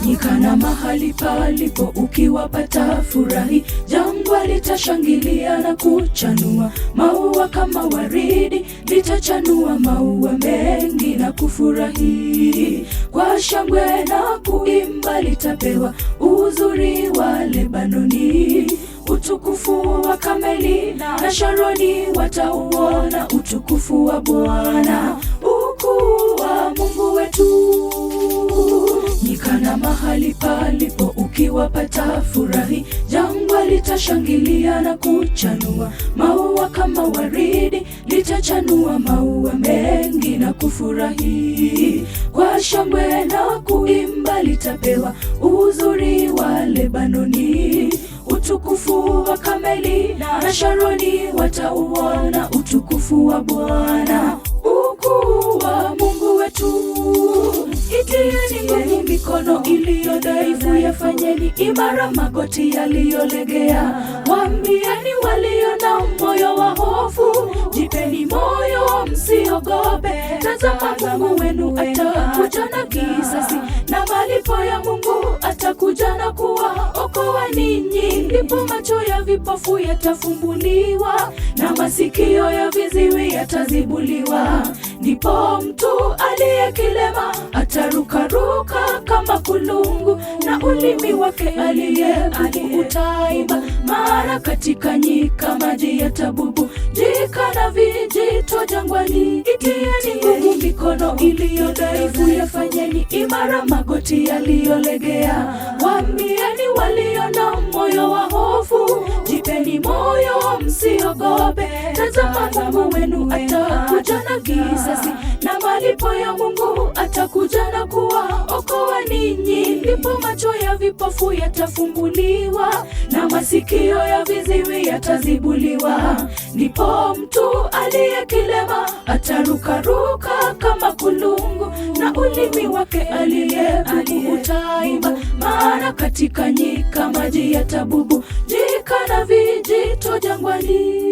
Nyika na mahali palipo ukiwapata furahi, jangwa litashangilia na kuchanua maua kama waridi, litachanua maua mengi na kufurahi. Kwa shangwe na kuimba litapewa uzuri wa Lebanoni, utukufu wa Kameli na Sharoni watauona utukufu wa Bwana, ukuu wa Mungu wetu. Nyika na mahali palipo ukiwapata furahi, jangwa litashangilia na kuchanua maua kama waridi, litachanua maua mengi na kufurahi. Kwa shangwe na kuimba litapewa uzuri wa Lebanoni, utukufu wa Kameli na Sharoni watauona utukufu wa Bwana, ukuu wa Mungu wetu. Itieni nguvu mikono iliyo dhaifu, yafanyeni imara magoti yaliyolegea. Waambieni walio na moyo wa hofu, jipeni moyo msiogope. Tazama Mungu wenu atakuja na kisasi, na malipo ya Mungu atakuja na kuwaokoa ninyi. Ndipo macho ya vipofu yatafumbuliwa, na masikio ya viziwi yatazibuliwa. Ndipo mtu aliye kilema atarukaruka kama kulungu, na ulimi wake aliye bubu utaimba. Maana katika nyika maji yatabubujika na vijito jangwani. Itieni nguvu mikono iliyo dhaifu, yafanyeni imara magoti yaliyolegea. Waambieni walio na moyo wa hofu, jipeni moyo msiogope. Tazama Mungu wenu atakuja na kisasi, na malipo ya Mungu atakuja na kuwaokoa ninyi. Ndipo macho ya vipofu yatafumbuliwa, na masikio ya viziwi yatazibuliwa. Ndipo mtu aliye kilema atarukaruka kama kulungu, na ulimi wake aliye bubu utaimba. Maana katika nyika maji yatabubujika na vijito jangwani.